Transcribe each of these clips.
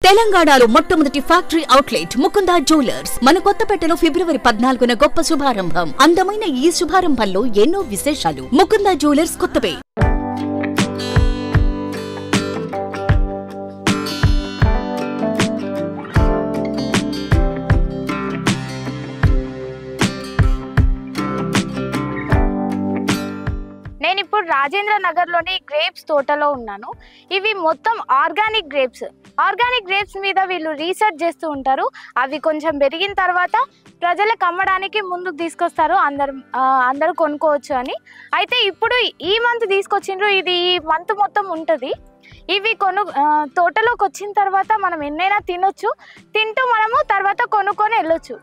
తెలంగాణలో మొట్టమొదటి factory outlet Mukunda jewellers మన కొత్తపేటలో ఫిబ్రవరి 14న గొప్ప శుభారంభం. అందమైన ఈ శుభారంభంలో ఎన్నో విశేషాలు. ముకుందా జ్యువెలర్స్ కొత్తపేట. నేను ఇప్పుడు రాజేంద్ర నగర్ లోని గ్రేప్స్ తోటలో ఉన్నాను. ఇవి మొత్తం ఆర్గానిక్ గ్రేప్స్ మీద వీళ్ళు రీసెర్చ్ చేస్తూ ఉంటారు. అవి కొంచెం పెరిగిన తర్వాత ప్రజలకు అమ్మడానికి ముందుకు తీసుకొస్తారు, అందరూ కొనుక్కోవచ్చు అని. అయితే ఇప్పుడు ఈ మంత్ తీసుకొచ్చిండ్రు, ఇది ఈ మంత్ మొత్తం ఉంటుంది. ఇవి తోటలోకి వచ్చిన తర్వాత మనం ఎన్నైనా తినొచ్చు, తింటూ మనము తర్వాత కొనుక్కొని వెళ్ళొచ్చు.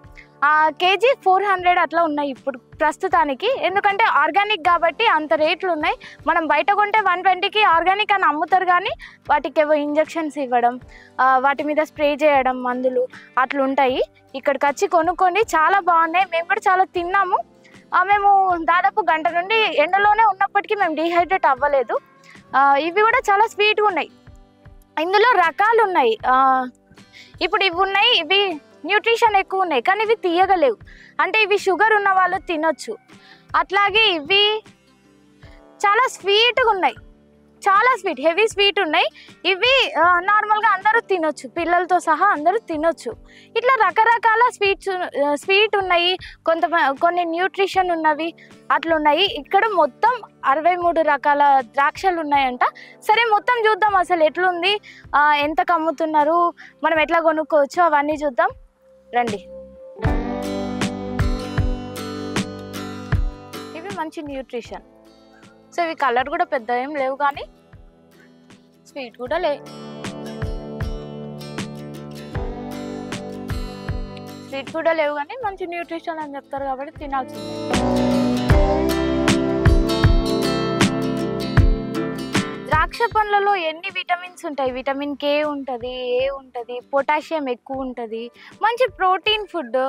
కేజీ 400 అట్లా ఉన్నాయి ఇప్పుడు ప్రస్తుతానికి. ఎందుకంటే ఆర్గానిక్ కాబట్టి అంత రేట్లు ఉన్నాయి. మనం బయట కొంటే 120కి ఆర్గానిక్ అని అమ్ముతారు, కానీ వాటికి ఏవో ఇంజెక్షన్స్ ఇవ్వడం, వాటి మీద స్ప్రే చేయడం, మందులు అట్లుంటాయి. ఇక్కడికి వచ్చి కొనుక్కోండి, చాలా బాగున్నాయి. మేము కూడా చాలా తిన్నాము. మేము దాదాపు గంట నుండి ఎండలోనే ఉన్నప్పటికీ మేము డీహైడ్రేట్ అవ్వలేదు. ఇవి కూడా చాలా స్వీట్గా ఉన్నాయి. ఇందులో రకాలు ఉన్నాయి. ఇప్పుడు ఇవి ఉన్నాయి, ఇవి న్యూట్రిషన్ ఎక్కువ ఉన్నాయి, కానీ ఇవి తీయగలేవు. అంటే ఇవి షుగర్ ఉన్న వాళ్ళు తినొచ్చు. అట్లాగే ఇవి చాలా స్వీట్గా ఉన్నాయి, చాలా హెవీ స్వీట్ ఉన్నాయి. ఇవి నార్మల్గా అందరూ తినొచ్చు, పిల్లలతో సహా అందరూ తినొచ్చు. ఇట్లా రకరకాల స్వీట్ ఉన్నాయి, కొన్ని న్యూట్రిషన్ ఉన్నవి అట్లున్నాయి. ఇక్కడ మొత్తం 63 రకాల ద్రాక్షలు ఉన్నాయంట. సరే, మొత్తం చూద్దాం అసలు ఎట్లుంది, ఎంత కమ్ముతున్నారు, మనం ఎట్లా కొనుక్కోవచ్చు అవన్నీ చూద్దాం రండి. ఇవి మంచి న్యూట్రిషన్. సో ఇవి కలర్ కూడా పెద్ద ఏం లేవు, కానీ స్వీట్ కూడా లేవు కానీ మంచి న్యూట్రిషన్ అని చెప్తారు కాబట్టి తినాల్సింది. ద్రాక్ష పండ్లలో ఎన్ని విటమిన్స్ ఉంటాయి. విటమిన్ కే ఉంటుంది, ఏ ఉంటుంది, పొటాషియం ఎక్కువ ఉంటుంది, మంచి ప్రోటీన్ ఫుడ్.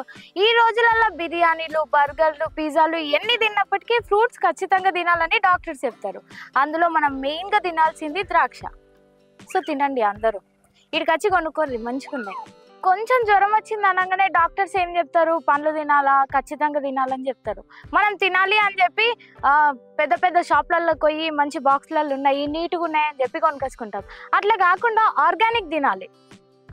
ఈ రోజులలో బిర్యానీలు, బర్గర్లు, పిజ్జాలు ఎన్ని తిన్నప్పటికీ ఫ్రూట్స్ ఖచ్చితంగా తినాలని డాక్టర్స్ చెప్తారు. అందులో మనం మెయిన్గా తినాల్సింది ద్రాక్ష. సో తినండి అందరూ, ఇక్కడికి వచ్చి కొనుక్కోండి, మంచిగా ఉన్నాయి. కొంచెం జ్వరం వచ్చింది అనగానే డాక్టర్స్ ఏం చెప్తారు, పండ్లు తినాలా, ఖచ్చితంగా తినాలని చెప్తారు. మనం తినాలి అని చెప్పి పెద్ద పెద్ద షాప్లలోకి పోయి మంచి బాక్స్లలో ఉన్నాయి, నీట్గా ఉన్నాయని చెప్పి కొనుక్కొచ్చుకుంటాం. అట్లా కాకుండా ఆర్గానిక్ తినాలి.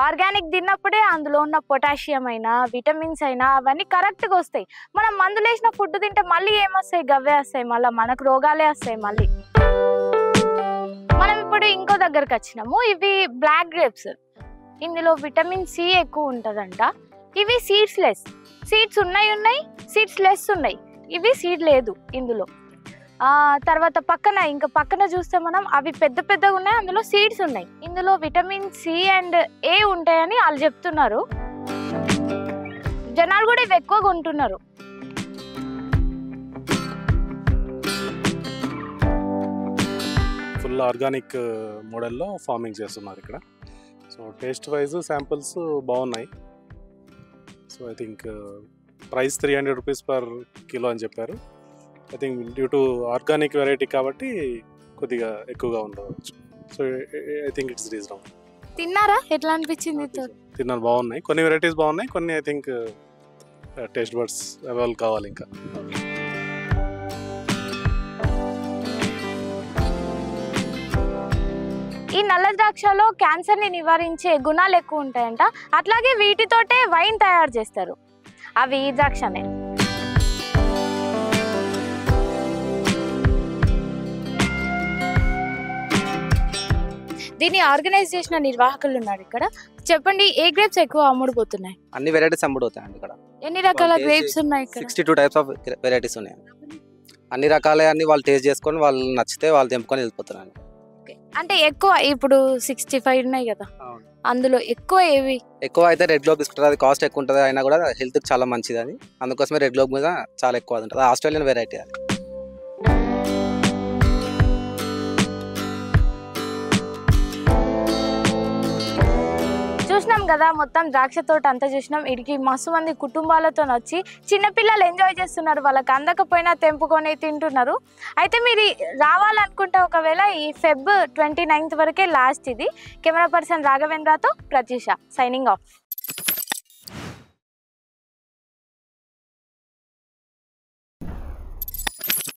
ఆర్గానిక్ తిన్నప్పుడే అందులో ఉన్న పొటాషియం అయినా, విటమిన్స్ అయినా అవన్నీ కరెక్ట్గా వస్తాయి. మనం మందులు వేసిన ఫుడ్ తింటే మళ్ళీ ఏమొస్తాయి, గవ్వే వస్తాయి, మళ్ళీ మనకు రోగాలే వస్తాయి మళ్ళీ. మనం ఇప్పుడు ఇంకో దగ్గరకు వచ్చినాము. ఇవి బ్లాక్ గ్రేప్స్. ఇందులో విటమిన్ సి ఎక్కువ ఉంటుందంట. ఇవి సీడ్స్ ఉన్నాయి, సీడ్స్ లెస్ ఉన్నాయి. ఇవి సీడ్ లేదు ఇందులో. తర్వాత పక్కన చూస్తే మనం అవి పెద్దగా ఉన్నాయి, అందులో సీడ్స్ ఉన్నాయి. ఇందులో విటమిన్ సి అండ్ ఏ ఉంటాయని వాళ్ళు చెప్తున్నారు. జనాలు కూడా ఇవి ఎక్కువగా ఉంటున్నారు. ఫుల్ ఆర్గానిక్ మోడల్లో ఫార్మింగ్ చేస్తున్నారు ఇక్కడ. సో టేస్ట్ వైజ్ శాంపిల్స్ బాగున్నాయి. So I think price 300 rupees per kilo అని చెప్పారు. I think due to organic variety కాబట్టి కొద్దిగా ఎక్కువగా ఉండవచ్చు. So I think it's reasonable. తిన్నారా, ఎట్లా అనిపించింది? తిన్నాను, బాగున్నాయి. కొన్ని వెరైటీస్ బాగున్నాయి, కొన్ని I think taste buds available కావాలి ఇంకా. ఈ నల్ల ద్రాక్షలో క్యాన్సర్ని నివారించే గుణాలు ఎక్కువ ఉంటాయంట. అట్లాగే వీటితోటే వైన్ తయారు చేస్తారు, అవి ఈ ద్రాక్షనే. దీన్ని ఆర్గనైజ్ చేసిన నిర్వాహకులు ఉన్నారు ఇక్కడ. చెప్పండి, ఏ గ్రేప్స్ ఎక్కువ అమ్ముడుపోతున్నాయి? అన్ని వెరైటీస్ అమ్ముడుపోతాయండి ఇక్కడ. ఎన్ని రకాల గ్రేప్స్ ఉన్నాయి ఇక్కడ? 62 టైప్స్ ఆఫ్ వెరైటీస్ ఉన్నాయి. అన్ని రకాలే, అన్ని వాళ్ళు టేస్ట్ చేసుకొని వాళ్ళు నచ్చితే వాళ్ళు తెంపుకొని వెళ్ళిపోతున్నారు. అంటే ఎక్కువ ఇప్పుడు 65 ఉన్నాయి కదా, అందులో ఎక్కువ ఏవి? ఎక్కువ అయితే రెడ్ గ్లోబ్ తీసుకుంటారు. అది కాస్ట్ ఎక్కువ ఉంటుంది, అయినా కూడా హెల్త్ చాలా మంచిది అని, అందుకోసమే రెడ్ గ్లోబ్ మీద చాలా ఎక్కువ అది ఉంటుంది. ఆస్ట్రేలియన్ వెరైటీ అది. చూసినాం కదా, మొత్తం ద్రాక్ష తోట అంతా చూసినాం. ఇడికి మస్తు మంది కుటుంబాలతో వచ్చి చిన్నపిల్లలు ఎంజాయ్ చేస్తున్నారు, వాళ్ళకి అందకపోయినా తెంపుకొని తింటున్నారు. అయితే మీరు రావాలనుకుంటే ఒకవేళ ఈ Feb 29 వరకే లాస్ట్ ఇది. కెమెరా పర్సన్ రాఘవేంద్రతో ప్రత్యూష, సైనింగ్ ఆఫ్.